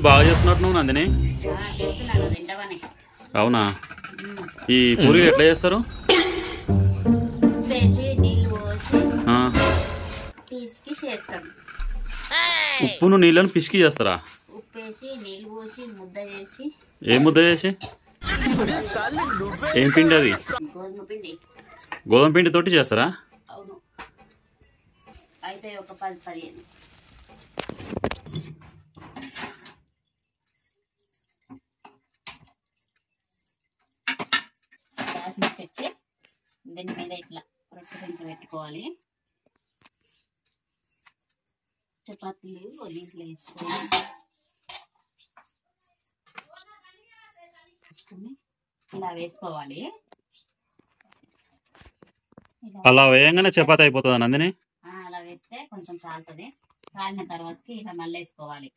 బాగా చేస్తున్నట్టు నువ్వు నందిని. అవునా? ఈ పూరీలు ఎట్లా చేస్తారు? ఉప్పును నీళ్ళను పిసికి చేస్తారా? ఏం ముద్ద చేసి? ఏం పిండి అది? గోధుమ పిండి తోటి చేస్తారా? అయితే ఒక 10-15 గ్యాస్ పెట్టి దీని మీద ఇట్లా రొట్టె పెంక పెట్టుకోవాలి. చపాతీలు దీంట్లో వేసుకొని ఇలా వేసుకోవాలి. అలా వేయంగానే చపాతీ అయిపోతుందా నందిని? అలా వేస్తే కొంచెం కాలుతుంది. కాలిన తర్వాతకి ఇలా మళ్ళీ వేసుకోవాలి.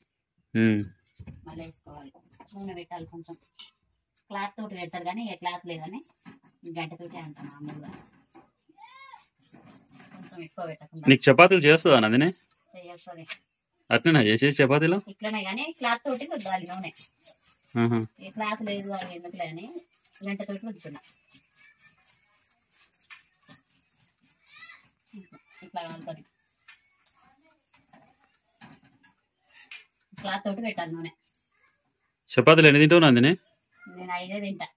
నూనె పెట్టాలి. కొంచెం క్లాత్ తోటి పెడతారు కానీ ఇక క్లాత్ లేదని గంటతోటి అంటాను మామూలుగా. కొంచెం ఎక్కువ పెట్టకుండా. నీకు చపాతీలు చేస్తుందా నందిని? చేస్తుంది. అట్లనే చేసేసి చపాతీలు ఇట్లనే కానీ క్లాత్ తోటి రుద్దాలి నూనె. ఈ క్లాత్ లేదు అని ఎందుకులే అని గంటతోటి రుద్దుతున్నా. ఇట్లా కాలుతుంది. క్లాత్ తోటి పెట్టాలి నూనె. చపాతీలు ఎన్ని తింటావు నందిని? నేను 5 తింటా.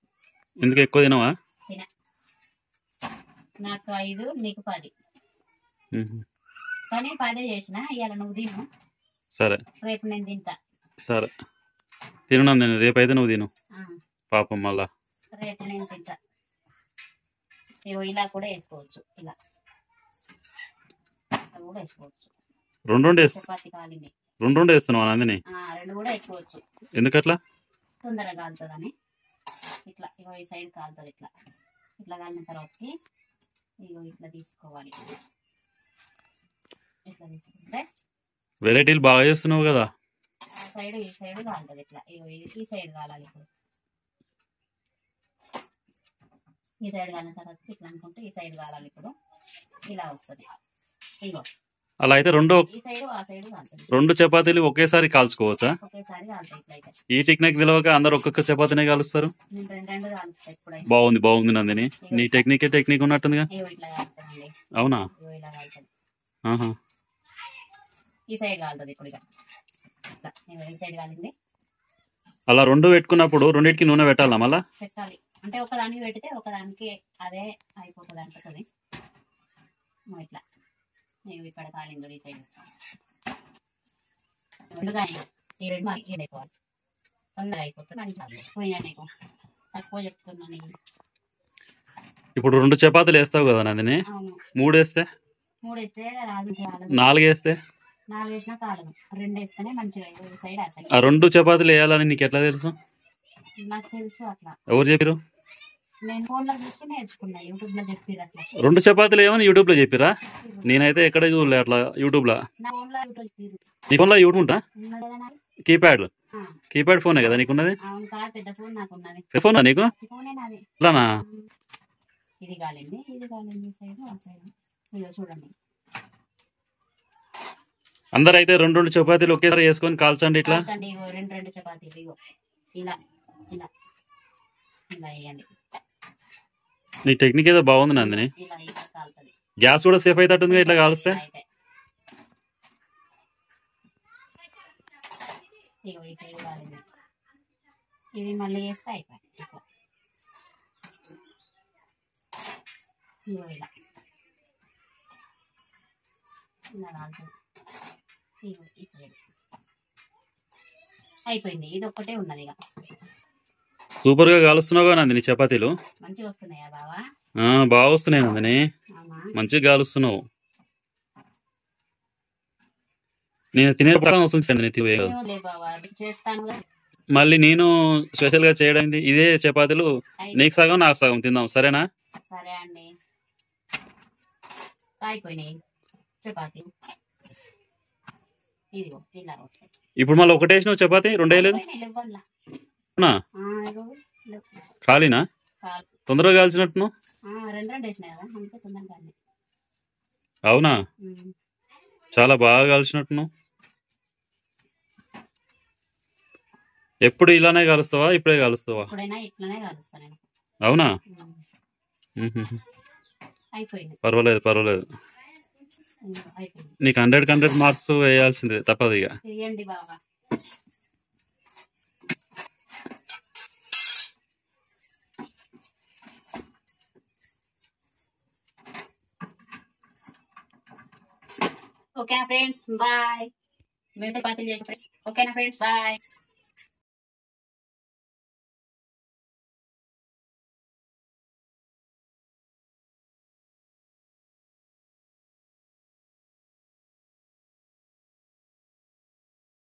ఎందుకు ఎక్కువ తినవా? నాకు 5 నీకు 10. కానీ 10 చేసిన ఇవాళ నువ్వు తిను. సరే, రేపు నేను తింటా. సరే తిను నందిని. రేపు అయితే నువ్వు తిను. పాపం మళ్ళా రేపు నేను తింటా. ఇలా కూడా వేసుకోవచ్చు. ఇలా కూడా వేసుకోవచ్చు. చపాతీ కాలింది. రెండు వేస్తున్నావా నందిని? 2 కూడా వేసుకోవచ్చు. ఎందుకట్లా? తొందరగా కాలుతుందని. ఇట్లా ఈ సైడ్ కాలుతుంది. ఇట్లా కాలిన తర్వాతకి ఇట్లా తీసుకోవాలి. ఇట్లా తీసుకుంటే వెరైటీలు బాగా చేస్తున్నావు కదా. ఆ సైడ్ ఈ సైడ్ కాలుతుంది. ఇట్లా ఈ సైడ్ కాలాలి. ఇప్పుడు ఈ సైడ్ కాలిన తర్వాత ఇట్లా అనుకుంటే ఈ సైడ్ కాలాలి. ఇప్పుడు ఇలా వస్తుంది. ఇగో అలా అయితే ఈ సైడ్ ఆ సైడ్ కాలుతుంది. 2 చపాతీలు ఒకేసారి కాల్చుకోవచ్చా? ఒకేసారి కాలుతాయి. ఇట్లయితే ఈ టెక్నిక్ తెలియక అందరు ఒక్కొక్క చపాతీనే కాలుస్తారు. నేను 2 కాలుస్తాయి. ఇప్పుడు బాగుంది నందిని. నీ టెక్నిక్ ఉన్నట్టుందిగా. ఇట్లా కాలుతానండి. అవునా? ఇలా కాలుతుంది. ఈ సైడ్ కాలుతుంది. ఇప్పుడు ఈ సైడ్ కాలింది. అలా 2 పెట్టుకున్నప్పుడు రెండింటికి నూనె పెట్టాలా మళ్ళా? పెట్టాలి. అంటే ఒకదానికి పెడితే ఒకదానికి అదే అయిపోతుంది అంటుంది. ఇట్లా ఇక్కడ కాలింది. ఈ సైడ్ ఈ 2 వేసుకోవాలి. తొందరగా అయిపోతుంది. పోయినా నీకు తక్కువ చెప్తున్నా నేను. ఇప్పుడు 2 చపాతీలు వేస్తావు కదా నందిని. 3 వేస్తే 3 వేస్తే రాదు. 4 వేస్తే 4 వేసినా కాలదు. 2 వేస్తేనే మంచిగా ఈ సైడ్ ఆ సైడ్. ఆ 2 చపాతీలు వేయాలని నీకు ఎట్లా తెలుసు? నాకు తెలుసు. అట్లా ఎవరు చెప్పారు? నేను ఫోన్లో చూసి నేర్చుకున్నా. యూట్యూబ్ లో చెప్పిర్రు. అట్లా 2 చపాతీలు ఏమని యూట్యూబ్ లో చెప్పిరా? నేనైతే ఎక్కడ చూడలే అట్లా యూట్యూబ్ లో. నీ ఫోన్లో యూట్యూబ్ ఉంటా? కీప్యాడ్ ఫోనే కదా నీకున్నది? పెద్ద ఫోన్ నాకున్నది. ఫోనా నీకు? అట్లానా? ఇది కాలింది. సైడ్ ఆ సైడ్ చూడండి. అందరు అయితే 2 చపాతీలు ఒకేసారి వేసుకొని కాల్చండి. ఇట్లా 2 చపాతీలు ఇలా ఇలా ఇలా వేయండి. నీ టెక్నిక్ ఏదో బాగుంది నందిని. గ్యాస్ కూడా సేఫ్ అవుతుంది ఇట్లా కాలుస్తే. ఇది మళ్ళీ వేస్తే అయిపోయి. ఇలా ఇలా కాలుతుంది. అయిపోయింది. ఇది ఒక్కటే ఉన్నది. ఇక సూపర్ గా కాలుస్తున్నావు నందిని. చపాతీలు మంచిగా వస్తున్నాయా బావా? బాగా వస్తున్నాయి నందిని. మంచిగా కాలుస్తున్నావు. నేను తినే ప్రకారం వస్తుంది. మళ్ళీ నేను స్పెషల్ గా చేయడం ఇదే చపాతీలు. నీకు సగం నాకు సగం తిందాం. సరేనా? సరే అండి. అయిపోయినాయి చపాతీ. ఇప్పుడు మళ్ళీ ఒకటి వేసినావు చపాతీ, 2 వేయలేదు. ఖాళీనా? తొందరగా కాల్చినట్టు. అవునా? చాలా బాగా కాల్చినట్టు. ఎప్పుడు ఇలానే కాలుస్తావా, ఇప్పుడే కాలుస్తావా? ఎప్పుడైనా ఇట్లానే కలుస్తాను నేను. అవునా? అయిపోయింది. పర్వాలేదు అయిపోయింది. నీకు 100 మార్క్స్ వేయాల్సిందే, తప్పదు ఇక. చేయండి బాబా. ఓకేనా ఫ్రెండ్స్, బాయ్. మేము చపాతీలు చేసి ఫ్రెండ్స్. ఓకేనా ఫ్రెండ్స్, బాయ్.